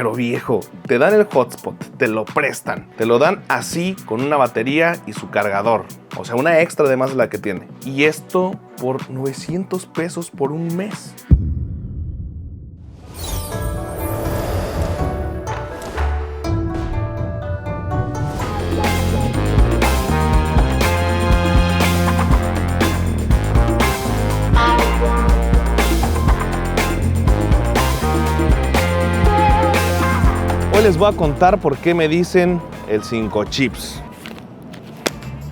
Pero viejo, te dan el hotspot, te lo prestan, te lo dan así con una batería y su cargador. O sea, una extra además de la que tiene. Y esto por 900 pesos por un mes. Hoy les voy a contar por qué me dicen el 5 chips.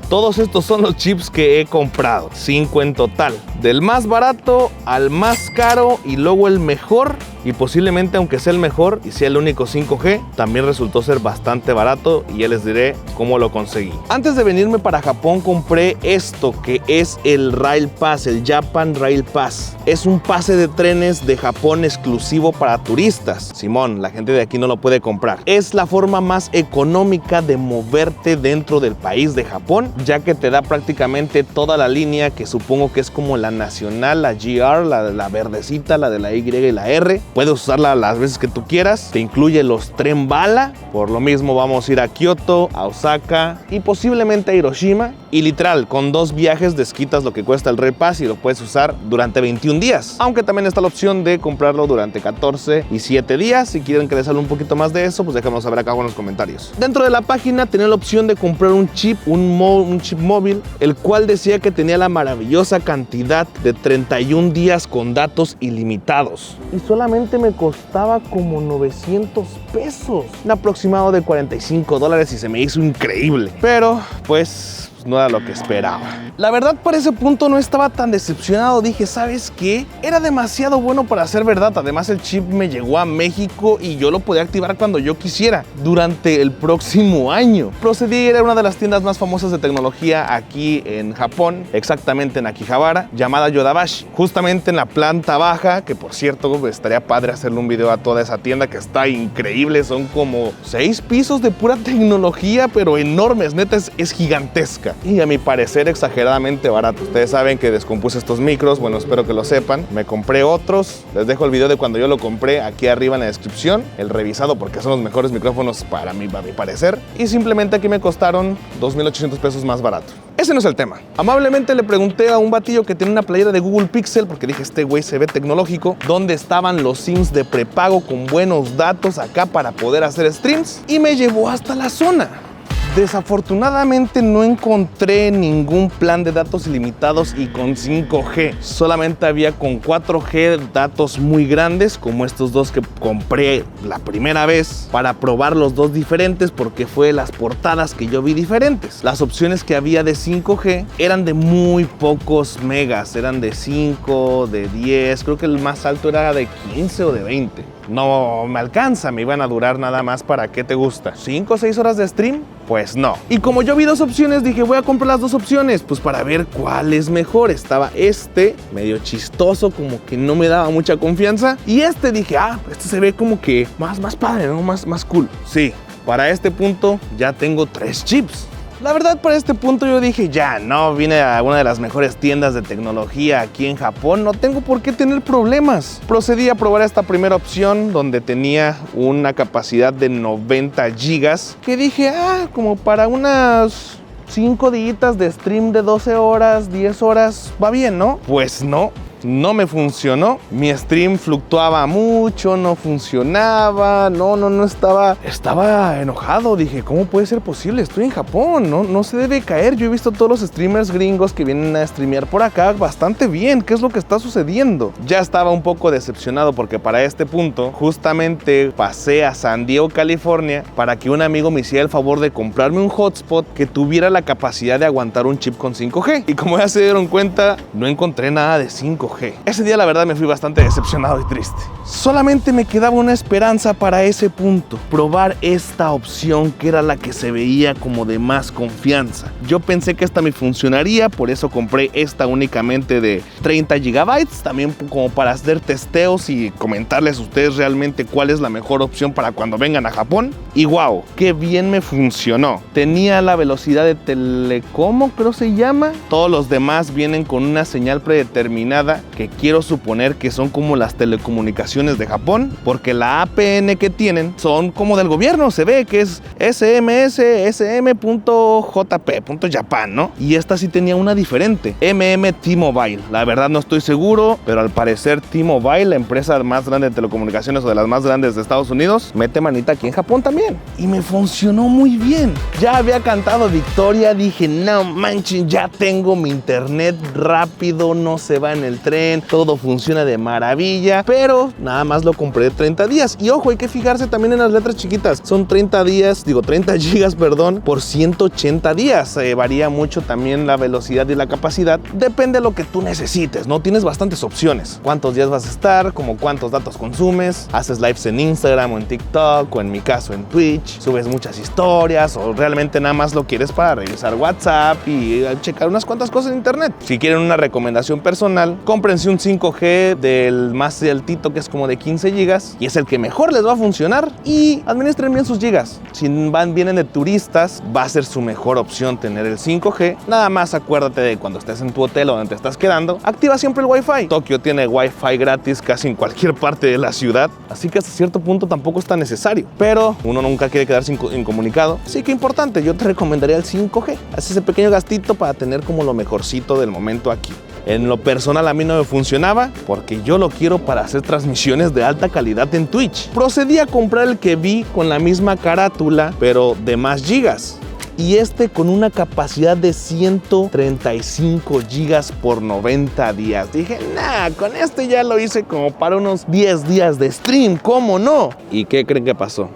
Todos estos son los chips que he comprado, 5 en total. Del más barato al más caro y luego el mejor. Y posiblemente, aunque sea el mejor y sea el único 5G, también resultó ser bastante barato y ya les diré cómo lo conseguí. Antes de venirme para Japón compré esto que es el Rail Pass, el Japan Rail Pass. Es un pase de trenes de Japón exclusivo para turistas. Simón, la gente de aquí no lo puede comprar. Es la forma más económica de moverte dentro del país de Japón, ya que te da prácticamente toda la línea que supongo que es como la nacional, la GR, la verdecita, la de la Y y la R. Puedes usarla las veces que tú quieras. Te incluye los tren bala. Por lo mismo vamos a ir a Kioto, a Osaka y posiblemente a Hiroshima. Y literal, con 2 viajes desquitas lo que cuesta el Rail Pass y lo puedes usar durante 21 días. Aunque también está la opción de comprarlo durante 14 y 7 días. Si quieren que les hable un poquito más de eso, pues déjanos saber acá en los comentarios. Dentro de la página tenía la opción de comprar un chip, un chip móvil, el cual decía que tenía la maravillosa cantidad de 31 días con datos ilimitados. Y solamente me costaba como 900 pesos. Un aproximado de $45 y se me hizo increíble. Pero, pues, no era lo que esperaba. La verdad, para ese punto no estaba tan decepcionado. Dije, ¿sabes qué? Era demasiado bueno para ser verdad. Además, el chip me llegó a México y yo lo podía activar cuando yo quisiera durante el próximo año. Procedí a ir a una de las tiendas más famosas de tecnología aquí en Japón, exactamente en Akihabara, llamada Yodobashi. Justamente en la planta baja, que por cierto, estaría padre hacerle un video a toda esa tienda que está increíble. Son como 6 pisos de pura tecnología, pero enormes. Neta, es gigantesca. Y a mi parecer exageradamente barato. Ustedes saben que descompuse estos micros, bueno, espero que lo sepan. Me compré otros, les dejo el video de cuando yo lo compré aquí arriba en la descripción, el revisado, porque son los mejores micrófonos para mí, a mi parecer. Y simplemente aquí me costaron 2,800 pesos más barato. Ese no es el tema. Amablemente le pregunté a un batillo que tenía una playera de Google Pixel, porque dije, este güey se ve tecnológico, dónde estaban los sims de prepago con buenos datos acá para poder hacer streams, y me llevó hasta la zona. Desafortunadamente no encontré ningún plan de datos ilimitados y con 5G. Solamente había con 4G datos muy grandes, como estos dos que compré la primera vez para probar los dos diferentes, porque fue las portadas que yo vi diferentes. Las opciones que había de 5G eran de muy pocos megas, eran de 5, de 10, creo que el más alto era de 15 o de 20. No me alcanza, me iban a durar nada más para, ¿qué te gusta? ¿5 o 6 horas de stream? Pues no. Y como yo vi 2 opciones, dije, voy a comprar las 2 opciones, pues para ver cuál es mejor. Estaba este, medio chistoso, como que no me daba mucha confianza. Y este dije, este se ve como que más padre, ¿no? Más cool. Sí, para este punto ya tengo 3 chips. La verdad, para este punto yo dije, ya, no, vine a una de las mejores tiendas de tecnología aquí en Japón, no tengo por qué tener problemas. Procedí a probar esta primera opción donde tenía una capacidad de 90 gigas, que dije, como para unas 5 días de stream de 12 horas, 10 horas, va bien, ¿no? Pues no. No me funcionó, mi stream fluctuaba mucho, no funcionaba, no estaba enojado. Dije, ¿cómo puede ser posible? Estoy en Japón, no se debe caer. Yo he visto todos los streamers gringos que vienen a streamear por acá bastante bien. ¿Qué es lo que está sucediendo? Ya estaba un poco decepcionado porque para este punto justamente pasé a San Diego, California, para que un amigo me hiciera el favor de comprarme un hotspot que tuviera la capacidad de aguantar un chip con 5G. Y como ya se dieron cuenta, no encontré nada de 5G. Ese día la verdad me fui bastante decepcionado y triste. Solamente me quedaba una esperanza para ese punto, probar esta opción que era la que se veía como de más confianza. Yo pensé que esta me funcionaría, por eso compré esta únicamente de 30 GB, también como para hacer testeos y comentarles a ustedes realmente cuál es la mejor opción para cuando vengan a Japón. Y wow, qué bien me funcionó. Tenía la velocidad de Telecomo, creo se llama. Todos los demás vienen con una señal predeterminada China, que quiero suponer que son como las telecomunicaciones de Japón, porque la APN que tienen son como del gobierno, se ve que es sms.jp.japan, ¿no? Y esta sí tenía una diferente, T-Mobile. La verdad no estoy seguro, pero al parecer T-Mobile, la empresa más grande de telecomunicaciones o de las más grandes de Estados Unidos, mete manita aquí en Japón también. Y me funcionó muy bien. Ya había cantado victoria, dije, no manches, ya tengo mi internet rápido, no se va en el tren, todo funciona de maravilla, pero nada más lo compré de 30 días. Y ojo, hay que fijarse también en las letras chiquitas. Son 30 gigas, por 180 días. Varía mucho también la velocidad y la capacidad. Depende de lo que tú necesites, ¿no? Tienes bastantes opciones. ¿Cuántos días vas a estar? Como cuántos datos consumes. Haces lives en Instagram o en TikTok o en mi caso en Twitch. Subes muchas historias o realmente nada más lo quieres para revisar WhatsApp y checar unas cuantas cosas en internet. Si quieren una recomendación personal, cómprense un 5G del más altito, que es como de 15 gigas y es el que mejor les va a funcionar, y administren bien sus gigas. Si vienen de turistas, va a ser su mejor opción tener el 5G. Nada más acuérdate de cuando estés en tu hotel o donde te estás quedando, activa siempre el Wi-Fi. Tokio tiene Wi-Fi gratis casi en cualquier parte de la ciudad, así que hasta cierto punto tampoco es tan necesario, pero uno nunca quiere quedarse incomunicado. Sí que importante, yo te recomendaría el 5G. Haz ese pequeño gastito para tener como lo mejorcito del momento aquí. En lo personal a mí no me funcionaba porque yo lo quiero para hacer transmisiones de alta calidad en Twitch. Procedí a comprar el que vi con la misma carátula, pero de más gigas. Y este con una capacidad de 135 gigas por 90 días. Dije, nah, con este ya lo hice como para unos 10 días de stream, ¿cómo no? ¿Y qué creen que pasó?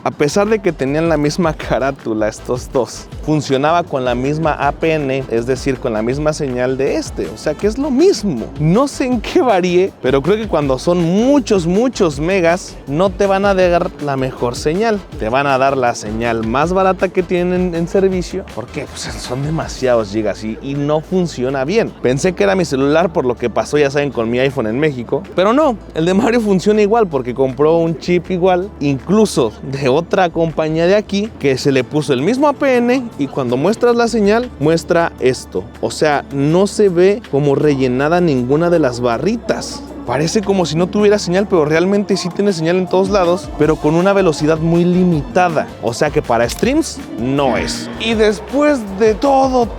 A pesar de que tenían la misma carátula estos dos, funcionaba con la misma APN, es decir, con la misma señal de este, o sea que es lo mismo. No sé en qué varíe, pero creo que cuando son muchos megas, no te van a dar la mejor señal. Te van a dar la señal más barata que tienen en servicio, porque pues, son demasiados gigas y no funciona bien. Pensé que era mi celular por lo que pasó, ya saben, con mi iPhone en México, pero no, el de Mario funciona igual porque compró un chip igual, incluso de otra compañía de aquí, que se le puso el mismo APN y cuando muestras la señal muestra esto, o sea, no se ve como rellenada ninguna de las barritas. Parece como si no tuviera señal, pero realmente sí tiene señal en todos lados, pero con una velocidad muy limitada. O sea que para streams no es. Y después de todo,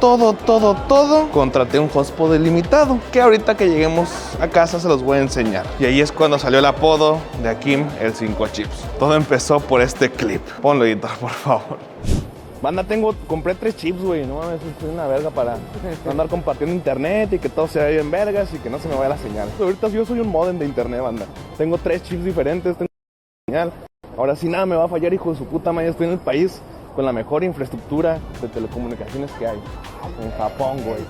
contraté un hotspot delimitado, que ahorita que lleguemos a casa se los voy a enseñar. Y ahí es cuando salió el apodo de Akim, el 5 chips. Todo empezó por este clip. Ponlo, editor, por favor. Banda, compré 3 chips, güey. No mames, soy una verga para no andar compartiendo internet y que todo se vea bien vergas y que no se me vaya la señal. Ahorita yo soy un modem de internet, banda. Tengo 3 chips diferentes, tengo señal. Ahora sí nada me va a fallar, hijo de su puta madre. Estoy en el país con la mejor infraestructura de telecomunicaciones que hay. En Japón, güey.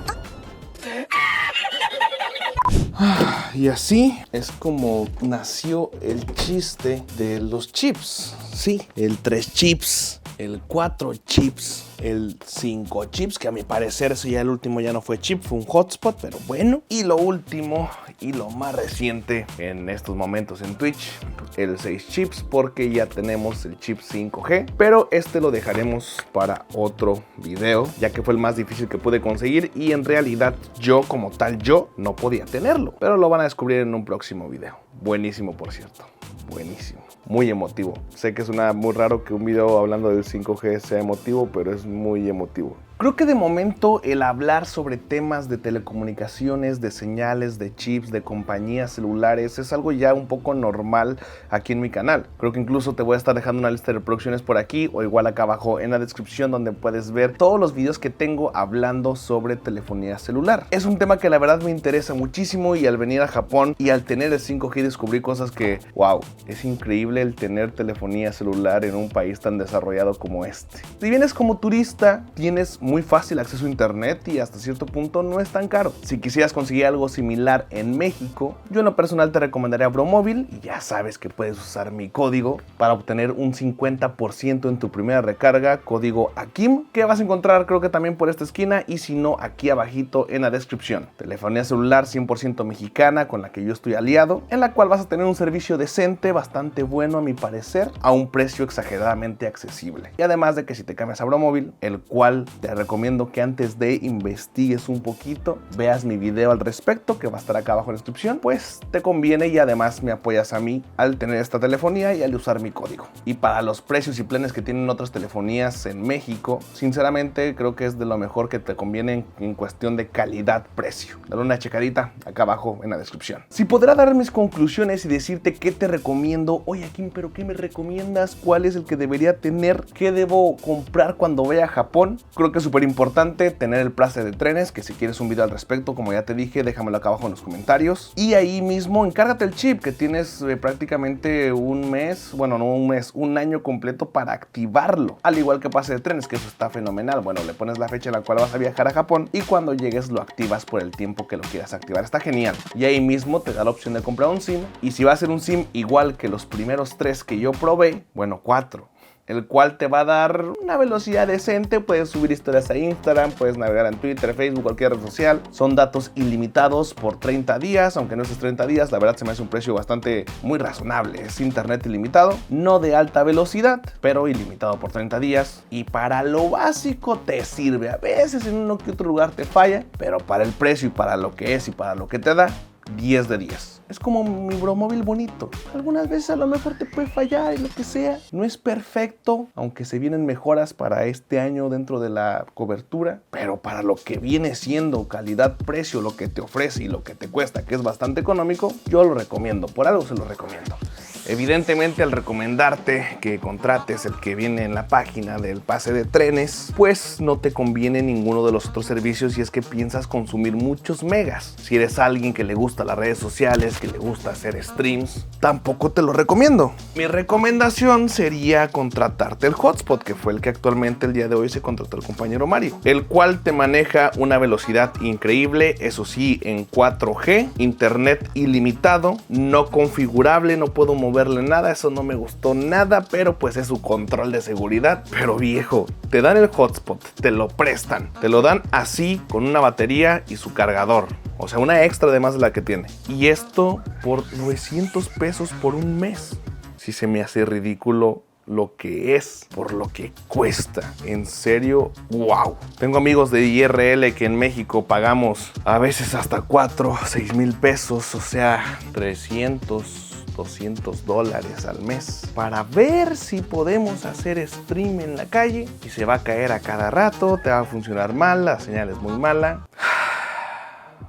Y así es como nació el chiste de los chips. Sí, el 3 chips, el 4 chips, el 5 chips, que a mi parecer eso ya el último ya no fue chip, fue un hotspot, pero bueno. Y lo último y lo más reciente en estos momentos en Twitch, el 6 chips, porque ya tenemos el chip 5G, pero este lo dejaremos para otro video, ya que fue el más difícil que pude conseguir y en realidad yo como tal, yo no podía tenerlo, pero lo van a descubrir en un próximo video. Buenísimo, por cierto, buenísimo. Muy emotivo. Sé que suena muy raro que un video hablando del 5G sea emotivo, pero es muy emotivo. Creo que de momento el hablar sobre temas de telecomunicaciones, de señales, de chips, de compañías celulares es algo ya un poco normal aquí en mi canal. Creo que incluso te voy a estar dejando una lista de reproducciones por aquí o igual acá abajo en la descripción donde puedes ver todos los videos que tengo hablando sobre telefonía celular. Es un tema que la verdad me interesa muchísimo y al venir a Japón y al tener el 5G descubrí cosas que, wow, es increíble el tener telefonía celular en un país tan desarrollado como este. Si vienes como turista, tienes muy fácil acceso a internet y hasta cierto punto no es tan caro. Si quisieras conseguir algo similar en México, yo en lo personal te recomendaría Bromóvil y ya sabes que puedes usar mi código para obtener un 50% en tu primera recarga, código AKIM, que vas a encontrar creo que también por esta esquina y si no aquí abajito en la descripción. Telefonía celular 100% mexicana con la que yo estoy aliado, en la cual vas a tener un servicio decente, bastante bueno a mi parecer, a un precio exageradamente accesible. Y además de que si te cambias a Bromóvil, el cual te te recomiendo que antes de investigues un poquito, veas mi video al respecto, que va a estar acá abajo en la descripción, pues te conviene y además me apoyas a mí al tener esta telefonía y al usar mi código. Y para los precios y planes que tienen otras telefonías en México, sinceramente creo que es de lo mejor que te conviene en cuestión de calidad-precio. Dale una checadita acá abajo en la descripción. Si podrá dar mis conclusiones y decirte qué te recomiendo, oye Kim, pero ¿qué me recomiendas? ¿Cuál es el que debería tener? ¿Qué debo comprar cuando vaya a Japón? Creo que es súper importante tener el pase de trenes, que si quieres un video al respecto, como ya te dije, déjamelo acá abajo en los comentarios. Y ahí mismo encárgate el chip, que tienes prácticamente un mes, bueno, no un mes, un año completo para activarlo. Al igual que pase de trenes, que eso está fenomenal. Bueno, le pones la fecha en la cual vas a viajar a Japón y cuando llegues lo activas por el tiempo que lo quieras activar. Está genial. Y ahí mismo te da la opción de comprar un SIM. Y si va a ser un SIM igual que los primeros 3 que yo probé, bueno, 4, el cual te va a dar una velocidad decente. Puedes subir historias a Instagram, puedes navegar en Twitter, Facebook, cualquier red social. Son datos ilimitados por 30 días, aunque no es 30 días, la verdad se me hace un precio bastante muy razonable. Es internet ilimitado, no de alta velocidad, pero ilimitado por 30 días. Y para lo básico te sirve. A veces en uno que otro lugar te falla, pero para el precio y para lo que es y para lo que te da, 10 de 10. Es como mi bromóvil bonito. Algunas veces a lo mejor te puede fallar y lo que sea. No es perfecto, aunque se vienen mejoras para este año dentro de la cobertura. Pero para lo que viene siendo calidad-precio, lo que te ofrece y lo que te cuesta, que es bastante económico, yo lo recomiendo. Por algo se lo recomiendo. Evidentemente, al recomendarte que contrates el que viene en la página del pase de trenes, pues no te conviene ninguno de los otros servicios si es que piensas consumir muchos megas. Si eres alguien que le gusta las redes sociales, que le gusta hacer streams, tampoco te lo recomiendo. Mi recomendación sería contratarte el hotspot, que fue el que actualmente el día de hoy se contrató el compañero Mario, el cual te maneja una velocidad increíble, eso sí, en 4G, internet ilimitado, no configurable, no puedo moverle nada, eso no me gustó nada, pero pues es su control de seguridad. Pero viejo, te dan el hotspot, te lo prestan, te lo dan así con una batería y su cargador, o sea, una extra además de la que tiene, y esto por 900 pesos por un mes. Si se me hace ridículo lo que es por lo que cuesta. En serio, wow. Tengo amigos de IRL que en México pagamos a veces hasta 4 o 6 mil pesos, o sea, 300 $200 al mes para ver si podemos hacer stream en la calle, y se va a caer a cada rato, te va a funcionar mal, la señal es muy mala.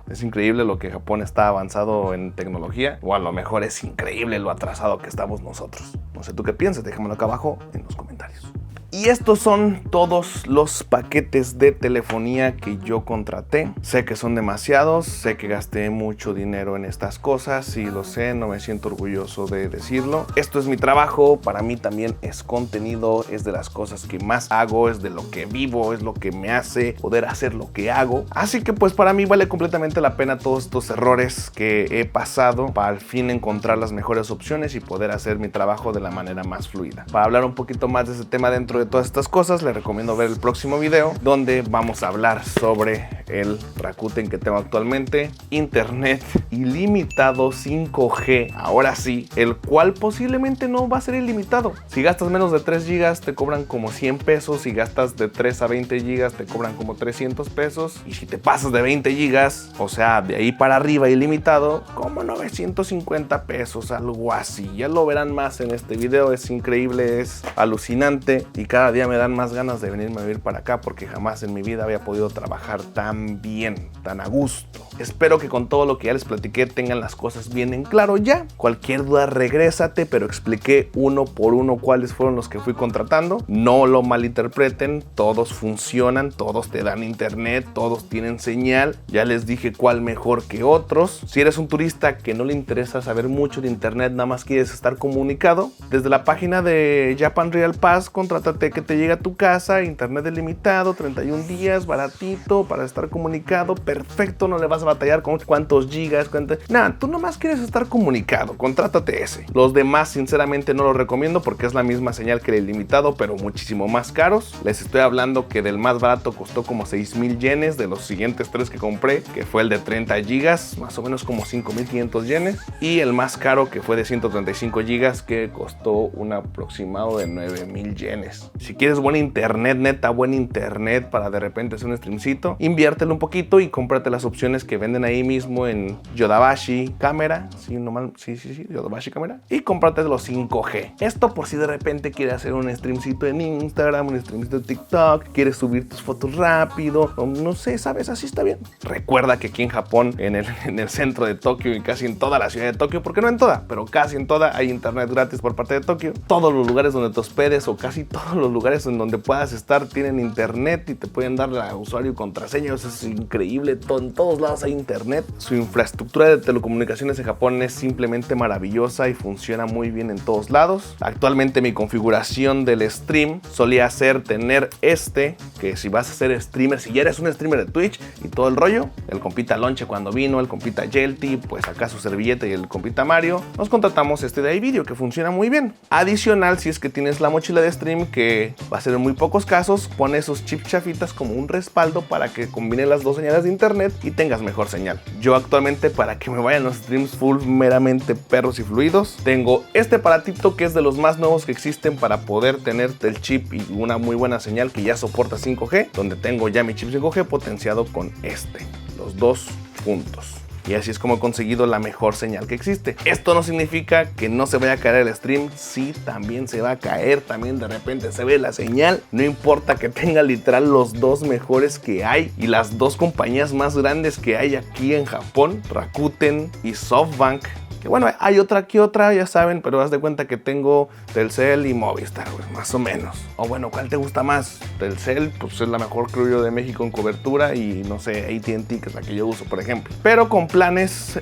Es increíble lo que Japón está avanzado en tecnología, o a lo mejor es increíble lo atrasado que estamos nosotros. No sé tú qué piensas, déjamelo acá abajo en los comentarios. Y estos son todos los paquetes de telefonía que yo contraté. Sé que son demasiados, sé que gasté mucho dinero en estas cosas, sí lo sé, no me siento orgulloso de decirlo. Esto es mi trabajo, para mí también es contenido, es de las cosas que más hago, es de lo que vivo, es lo que me hace poder hacer lo que hago. Así que pues para mí vale completamente la pena todos estos errores que he pasado para al fin encontrar las mejores opciones y poder hacer mi trabajo de la manera más fluida. Para hablar un poquito más de ese tema dentro de todas estas cosas, les recomiendo ver el próximo video donde vamos a hablar sobre el Rakuten que tengo actualmente, internet ilimitado 5G, ahora sí, el cual posiblemente no va a ser ilimitado. Si gastas menos de 3 GB te cobran como 100 pesos, si gastas de 3 a 20 GB te cobran como 300 pesos, y si te pasas de 20 GB, o sea, de ahí para arriba ilimitado, como 950 pesos, algo así. Ya lo verán más en este video, es increíble, es alucinante, y cada día me dan más ganas de venirme a vivir para acá porque jamás en mi vida había podido trabajar tan bien, tan a gusto. Espero que con todo lo que ya les platiqué tengan las cosas bien en claro ya. Cualquier duda regrésate, pero expliqué uno por uno cuáles fueron los que fui contratando. No lo malinterpreten, todos funcionan, todos te dan internet, todos tienen señal. Ya les dije cuál mejor que otros. Si eres un turista que no le interesa saber mucho de internet, nada más quieres estar comunicado, desde la página de Japan Real Pass, contrátate que te llegue a tu casa, internet ilimitado, 31 días, baratito, para estar comunicado, perfecto, no le vas a a batallar con cuántos gigas, Nada, tú nomás quieres estar comunicado, contrátate ese. Los demás sinceramente no los recomiendo porque es la misma señal que el ilimitado, pero muchísimo más caros. Les estoy hablando que del más barato costó como 6,000 yenes, de los siguientes 3 que compré, que fue el de 30 gigas, más o menos como 5,500 yenes, y el más caro que fue de 135 gigas, que costó un aproximado de 9,000 yenes. Si quieres buen internet, neta, buen internet para de repente hacer un streamcito, inviértelo un poquito y cómprate las opciones que venden ahí mismo en Yodobashi Cámara, sí, Yodobashi Cámara, y cómprate los 5G. Esto por si de repente quieres hacer un streamcito en Instagram, un streamcito en TikTok, quieres subir tus fotos rápido, o no sé, sabes, así está bien. Recuerda que aquí en Japón, en el centro de Tokio y casi en toda la ciudad de Tokio, porque no en toda, pero casi en toda, hay internet gratis por parte de Tokio. Todos los lugares donde te hospedes o casi todos los lugares en donde puedas estar tienen internet y te pueden dar la usuario y contraseña. Eso es increíble, en todos lados hay internet. Su infraestructura de telecomunicaciones en Japón es simplemente maravillosa y funciona muy bien en todos lados. Actualmente mi configuración del stream solía ser tener que si vas a ser streamer, si ya eres un streamer de Twitch y todo el rollo, el compita Lonche cuando vino, el compita Yelty, pues acá su servilleta y el compita Mario, nos contratamos de iVideo que funciona muy bien. Adicional, si es que tienes la mochila de stream, que va a ser en muy pocos casos, pone esos chips chafitas como un respaldo para que combine las dos señales de internet y tengas mejor señal. Yo actualmente, para que me vayan los streams full meramente perros y fluidos, tengo este aparatito que es de los más nuevos que existen para poder tener el chip y una muy buena señal que ya soporta 5G, donde tengo ya mi chip 5G potenciado con los dos juntos. Y así es como he conseguido la mejor señal que existe. Esto no significa que no se vaya a caer el stream. Sí, también se va a caer. También de repente se ve la señal. No importa que tenga literal los dos mejores que hay y las dos compañías más grandes que hay aquí en Japón, Rakuten y SoftBank. Que bueno, hay otra que otra, ya saben, pero haz de cuenta que tengo Telcel y Movistar, pues, más o menos. O bueno, ¿cuál te gusta más? Telcel, pues es la mejor, creo yo, de México en cobertura, y no sé, AT&T, que es la que yo uso, por ejemplo. Pero con planes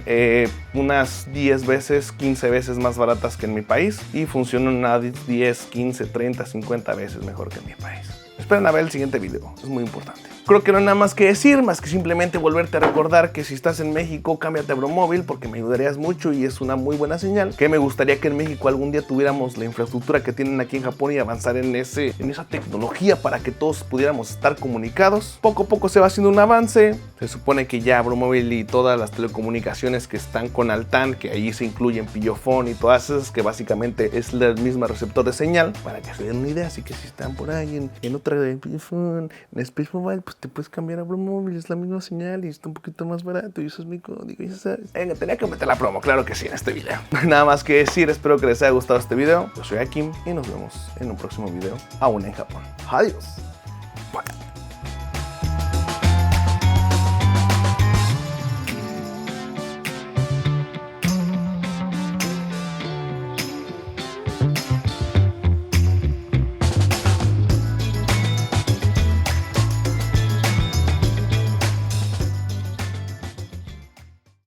unas 10 veces, 15 veces más baratas que en mi país, y funcionan unas 10, 15, 30, 50 veces mejor que en mi país. Esperen a ver el siguiente video, es muy importante. Creo que no hay nada más que decir, más que simplemente volverte a recordar que si estás en México, cámbiate a Bromóvil porque me ayudarías mucho y es una muy buena señal. Que me gustaría que en México algún día tuviéramos la infraestructura que tienen aquí en Japón y avanzar en esa tecnología para que todos pudiéramos estar comunicados. Poco a poco se va haciendo un avance. Se supone que ya Bromóvil y todas las telecomunicaciones que están con Altán, que ahí se incluyen Pillofón y todas esas, que básicamente es el mismo receptor de señal, para que se den una idea. Así que si están por ahí en otra de Pillofón, en Space Mobile, pues te puedes cambiar a Bromóvil, es la misma señal y está un poquito más barato y eso es mi código, ya sabes. Venga, tenía que meter la promo, claro que sí, en este video. Nada más que decir, espero que les haya gustado este video. Yo soy Akim y nos vemos en un próximo video, aún en Japón. Adiós. Bye.